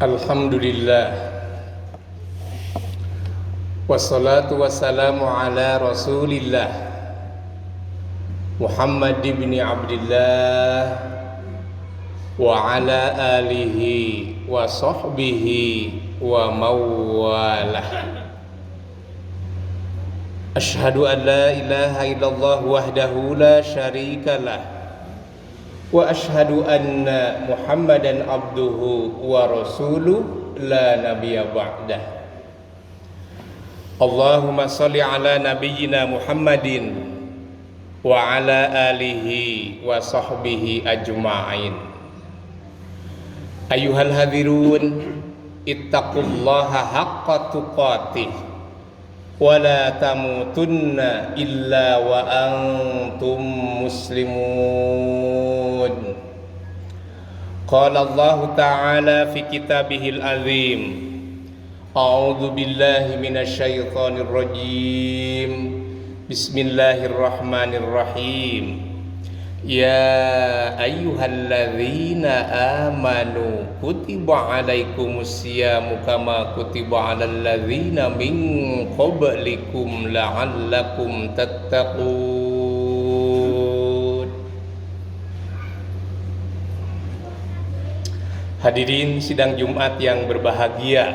Alhamdulillah, wassalatu wassalamu ala rasulillah Muhammad ibn Abdillah wa ala alihi wa sahbihi wa mawalah. Ashhadu an la ilaha illallah wahdahu la syarikalah wa ashhadu anna Muhammadan abduhu wa rasuluh la nabiyya ba'dah. Allahumma shalli ala nabiyyina Muhammadin wa ala alihi wa sahbihi ajma'in. Ayyuhal hadirun, ittaqullaha haqqa tuqatih wa la tamutunna illa wa antum muslimun. Qala Allah Ta'ala fi kitabihil azim, a'udzu billahi minasy syaithanir rajim. Bismillahirrahmanirrahim. Ya ayyuhalladzina amanu kutiba alaikumus syiyamu kama kutiba alal ladzina min qablikum la'allakum tattaqun. Hadirin sidang Jumat yang berbahagia,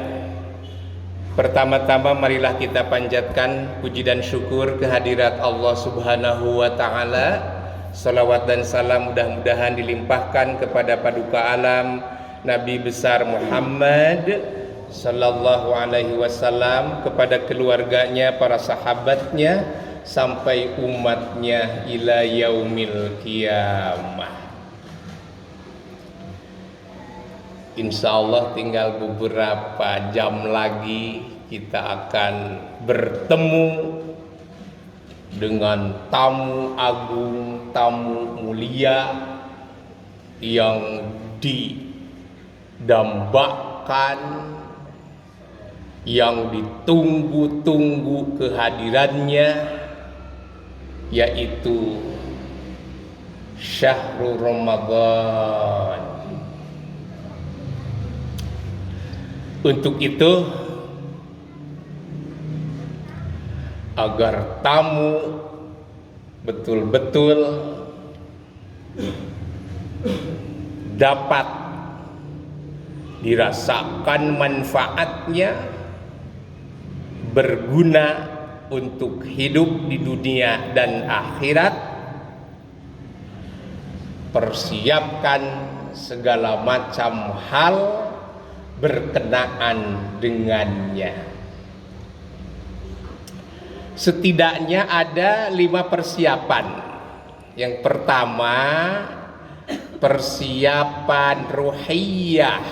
pertama-tama marilah kita panjatkan puji dan syukur kehadirat Allah Subhanahu wa Ta'ala. Salawat dan salam mudah-mudahan dilimpahkan kepada paduka alam Nabi besar Muhammad sallallahu alaihi wasallam, kepada keluarganya, para sahabatnya, sampai umatnya ila yaumil qiyamah. Insyaallah tinggal beberapa jam lagi kita akan bertemu dengan tamu agung, tamu mulia yang didambakan, yang ditunggu-tunggu kehadirannya, yaitu Syahrul Ramadan. Untuk itu, agar tamu betul-betul dapat dirasakan manfaatnya, berguna untuk hidup di dunia dan akhirat, persiapkan segala macam hal berkenaan dengannya. Setidaknya ada 5 persiapan. Yang pertama, persiapan ruhiyah.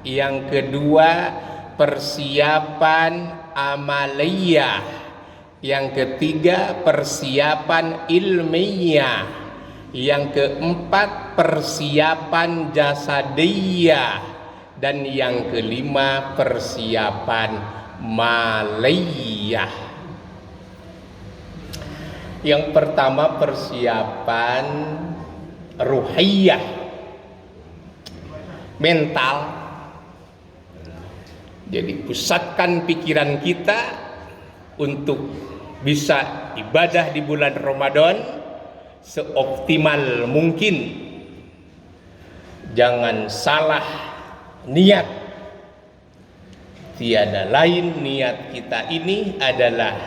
Yang kedua, persiapan amaliyah. Yang ketiga, persiapan ilmiah. Yang keempat, persiapan jasadiyah. Dan yang kelima, persiapan maliyah. Yang pertama, persiapan ruhiyah, mental. Jadi pusatkan pikiran kita untuk bisa ibadah di bulan Ramadan seoptimal mungkin. Jangan salah niat. Tiada lain, niat kita ini adalah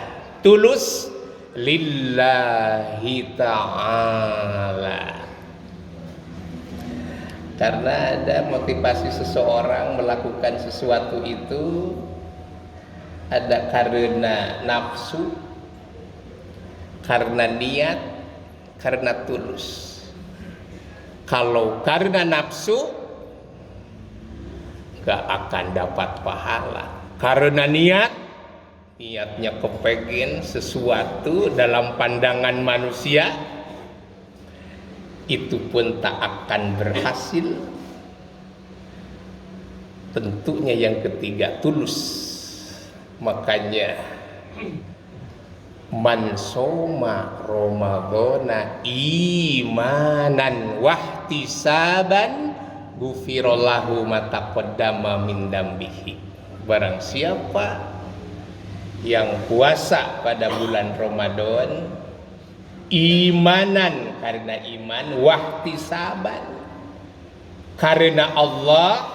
tulus lillahi ta'ala. Karena ada motivasi seseorang melakukan sesuatu itu ada karena nafsu, karena niat, karena tulus. Kalau karena nafsu, gak akan dapat pahala. Karena niatnya kepengen sesuatu dalam pandangan manusia, itu pun tak akan berhasil. Tentunya yang ketiga, tulus. Makanya man soma Ramadhana imanan wahtisaban Ghufirallahu ma taqaddama min dambihi. Barang siapa yang puasa pada bulan Ramadan imanan, karena iman, wahtisaban, karena Allah,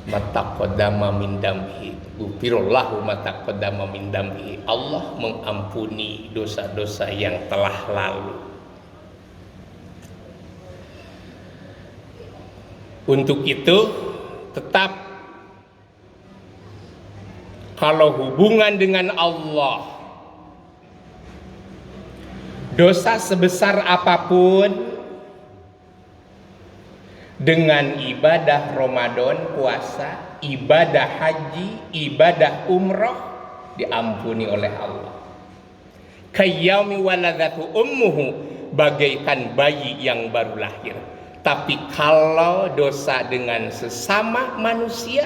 mataqaddama min dambihi, ghufirallahu mataqaddama min dambihi, Allah mengampuni dosa-dosa yang telah lalu. Untuk itu tetap kalau hubungan dengan Allah, dosa sebesar apapun, dengan ibadah Ramadan, puasa, ibadah haji, ibadah umroh diampuni oleh Allah. Kayyami waladatu ummuhu, bagaikan bayi yang baru lahir. Tapi kalau dosa dengan sesama manusia,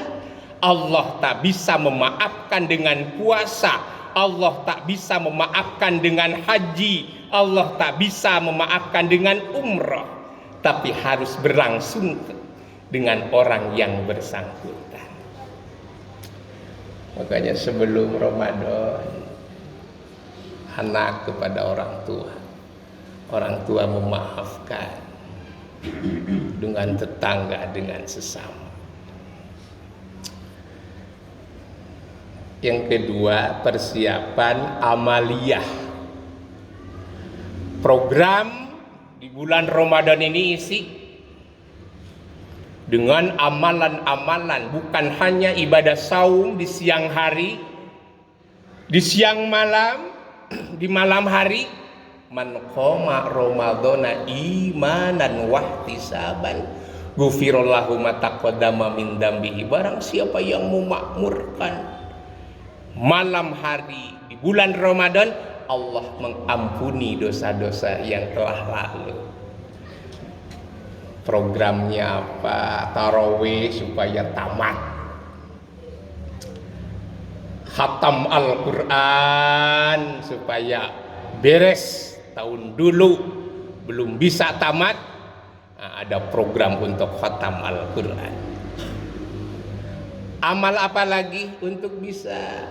Allah tak bisa memaafkan dengan puasa, Allah tak bisa memaafkan dengan haji, Allah tak bisa memaafkan dengan umrah, tapi harus berlangsung dengan orang yang bersangkutan. Makanya sebelum Ramadan, anak kepada orang tua memaafkan dengan tetangga, dengan sesama. Yang kedua, persiapan amaliyah. Program di bulan Ramadan ini isi dengan amalan-amalan, bukan hanya ibadah saum di siang hari, di siang malam, di malam hari. Man qoma ramadhana imanan wahtisaban ghufirallahu ma taqaddama min dambihi. Barang siapa yang memakmurkan malam hari di bulan Ramadan, Allah mengampuni dosa-dosa yang telah lalu. Programnya apa? Tarawih supaya tamat, khatam Al-Quran supaya beres. Tahun dulu belum bisa tamat, ada program untuk khatam Al-Quran. Amal apa lagi untuk bisa?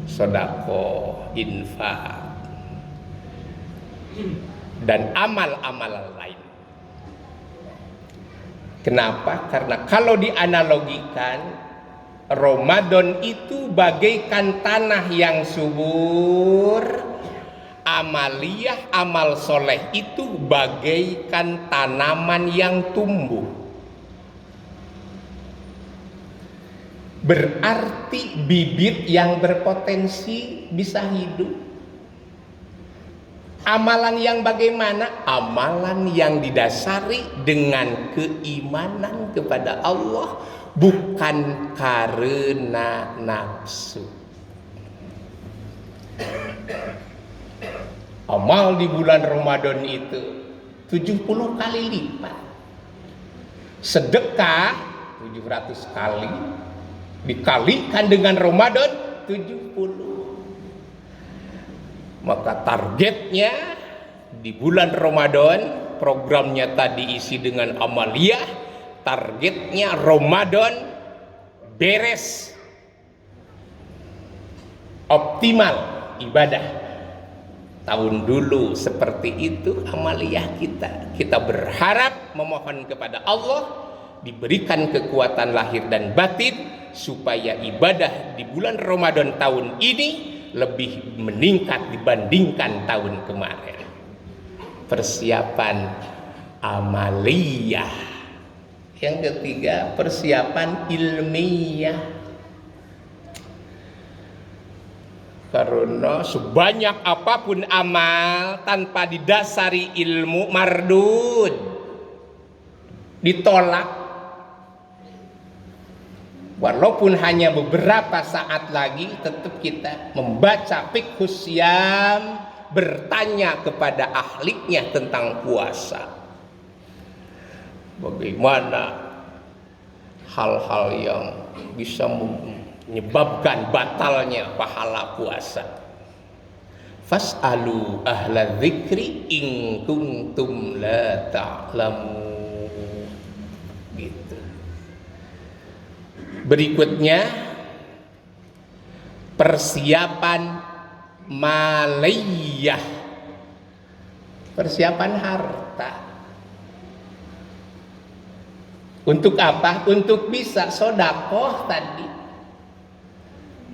Sedekah, infak, dan amal-amal lain. Kenapa? Karena kalau dianalogikan, Ramadan itu bagaikan tanah yang subur, amaliyah, amal soleh itu bagaikan tanaman yang tumbuh. Berarti bibit yang berpotensi bisa hidup. Amalan yang bagaimana? Amalan yang didasari dengan keimanan kepada Allah, bukan karena nafsu. Amal di bulan Ramadan itu 70 kali lipat. Sedekah 700 kali dikalikan dengan Ramadan 70. Maka targetnya di bulan Ramadan, programnya tadi isi dengan amaliyah, targetnya Ramadan beres, optimal ibadah. Tahun dulu seperti itu amaliyah kita berharap, memohon kepada Allah diberikan kekuatan lahir dan batin supaya ibadah di bulan Ramadan tahun ini lebih meningkat dibandingkan tahun kemarin. Persiapan amaliyah. Yang ketiga, persiapan ilmiah. Karena sebanyak apapun amal tanpa didasari ilmu, mardud, ditolak. Walaupun hanya beberapa saat lagi, tetap kita membaca fiqhus syam, bertanya kepada ahlinya tentang puasa. Bagaimana hal-hal yang bisa menyebabkan batalnya pahala puasa. Fas'alu ahla dzikri in kuntum la ta'lamun. Gitu. Berikutnya persiapan maliyah, persiapan harta. Untuk apa? Untuk bisa sedekah tadi.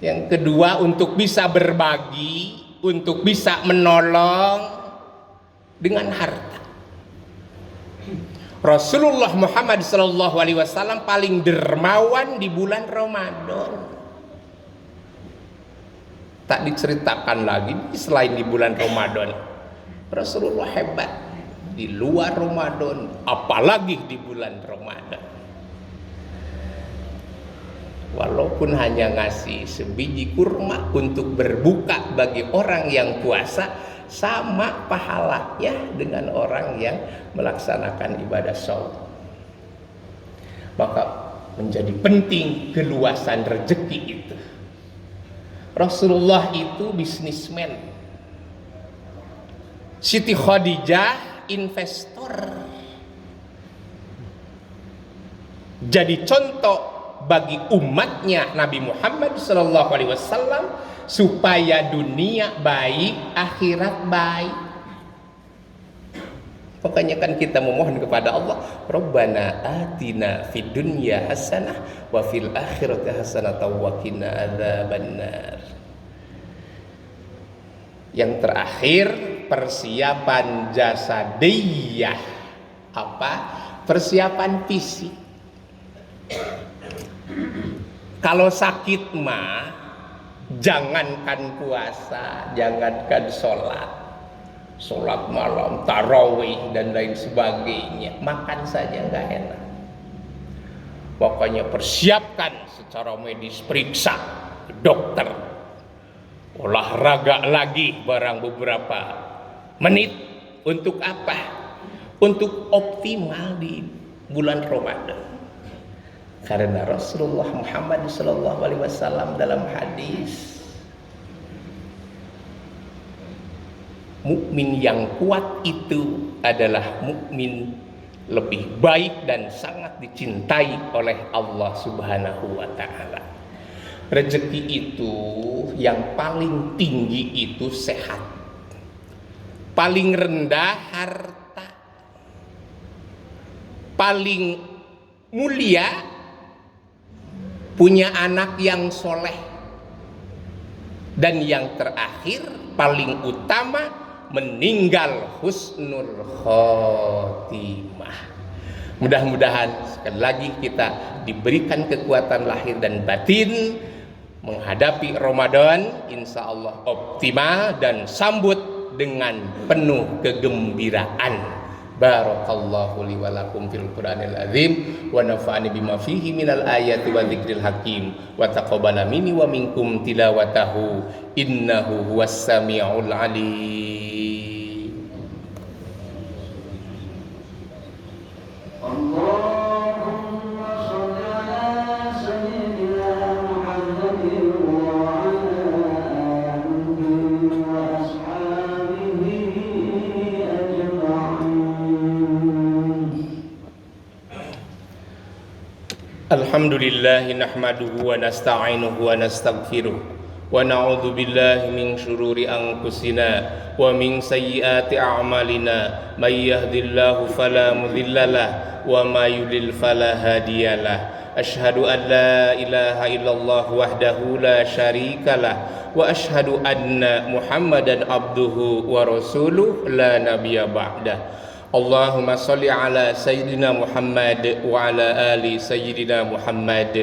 Yang kedua, untuk bisa berbagi, untuk bisa menolong dengan harta. Rasulullah Muhammad SAW paling dermawan di bulan Ramadan. Tak diceritakan lagi selain di bulan Ramadan. Rasulullah hebat di luar Ramadan, apalagi di bulan Ramadan. Walaupun hanya ngasih sebiji kurma untuk berbuka bagi orang yang puasa, sama pahalanya dengan orang yang melaksanakan ibadah shaum. Maka menjadi penting keluasan rezeki itu. Rasulullah itu bisnismen, Siti Khadijah investor. Jadi contoh bagi umatnya Nabi Muhammad SAW supaya dunia baik, akhirat baik. Makanya kan kita memohon kepada Allah, Rabbana atina fid dunya hasanah wa fil akhirati hasanah wa qina adzabannar. Yang terakhir, persiapan jasadiyah. Apa? Persiapan fisik. Kalau sakit mah jangankan puasa, jangankan sholat malam, tarawih dan lain sebagainya, makan saja nggak enak. Pokoknya persiapkan secara medis, periksa ke dokter, olahraga lagi barang beberapa menit. Untuk apa? Untuk optimal di bulan Ramadan. Karena Rasulullah Muhammad SAW dalam hadis, mukmin yang kuat itu adalah mukmin lebih baik dan sangat dicintai oleh Allah Subhanahu wa taala. Rezeki itu yang paling tinggi itu sehat. Paling rendah harta. Paling mulia punya anak yang soleh. Dan yang terakhir paling utama meninggal husnul khotimah. Mudah-mudahan sekali lagi kita diberikan kekuatan lahir dan batin menghadapi Ramadan, insya Allah optimal dan sambut dengan penuh kegembiraan. Barakallahu li wa lakum fil Qur'anil azim wa nafa'ani bima fihi minal ayati wa dzikril hakim wa taqabbala minni wa minkum tilawatahu innahu huwas samiul alim. Allahumma shalli ala sayyidina Muhammadin wa ala alihi wa ashabihi ajma'in. Alhamdulillah nahmaduhu wa nasta'inuhu wa nastaghfiruh wa na'udzu billahi min syururi anfusina wa min sayyiati a'malina may yahdihillahu fala mudhillalah wa may yudlil fala hadiyalah. Asyhadu an la ilaha illallah wahdahu la syarikalah wa asyhadu anna Muhammadan abduhu wa rasuluh la nabiyya ba'dah. Allahumma salli ala sayyidina Muhammad wa ala ali sayyidina Muhammad.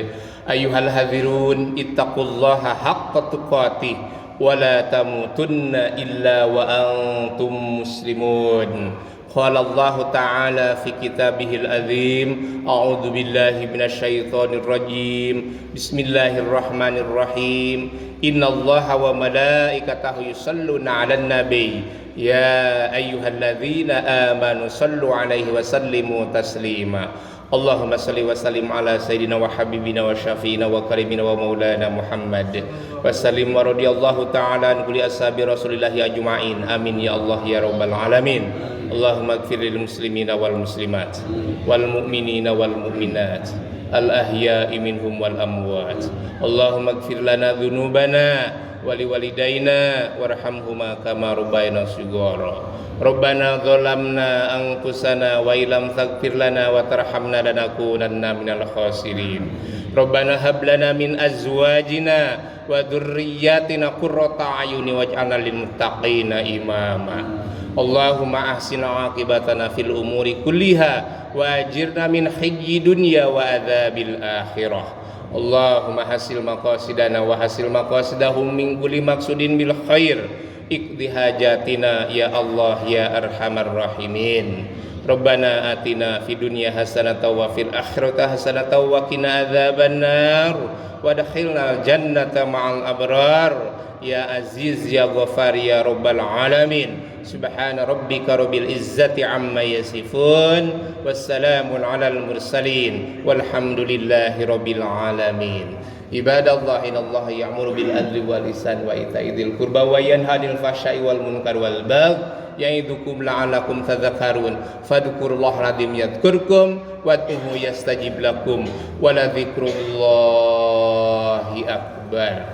Ayyuhal hadhirun ittaqullaha haqqa tuqatih wa la tamutunna illa wa antum muslimun. Qala Allah Ta'ala fi kitabihil azim, a'udzu billahi minasy syaithanir rajim. Bismillahirrahmanirrahim. Innallaha wa malaikatahu yusalluna 'alan nabi ya ayyuhalladzina amanu sallu 'alaihi wa sallimu taslima. Allahumma salli wa sallim ala sayyidina wa habibina wa syafiina wa karimina wa maulana Muhammad wa sallim wa radiyallahu ta'ala an kulli ashabi rasulillahi ajma'in. Amin ya Allah ya rabbal alamin. Allahumma ighfir lil muslimina wal muslimat wal mu'minina wal mu'minat al ahya'i minhum wal amwat. Allahumma ighfir lana dhunubana wa liwalidayna warhamhuma kama rabbayana shighara. Rabbana zalamna anfusana wa illam taghfir lana wa tarhamna lanakunanna minal khasirin. Rabbana hab lana min azwajina wa dhurriyyatina qurrata a'yuni waj'alna lil muttaqina imama. Allahumma ahsin 'aqibatana fil umuri kulliha wa ajirna min khizyi dunya wa adzabil akhirah. Allahumma hasil maqasidana wa hasil maqasidahum min kulli maqsudin bil khair. Iqdi hajatina ya Allah ya arhamar rahimin. Rabbana atina fid dunya hasanatan wa fil akhirati hasanatan wa qina adzabannar wa adkhilnal jannata ma'al abrar ya aziz ya ghafar ya rabbal alamin. Subhana rabbika rabbil izzati amma yasifun wassalamun alal mursalin walhamdulillahi rabbil alamin. Ibadallah innallaha ya'muru bil adli wal ihsani wa ita'i dzil qurba wa yanha 'anil fahsya'i wal munkari wal baghi ya'idukum la'allakum tadhakkarun. Fadhkurullaha adzim yadhkurkum wad'uhu yastajib lakum wa la dzikrullahi akbar.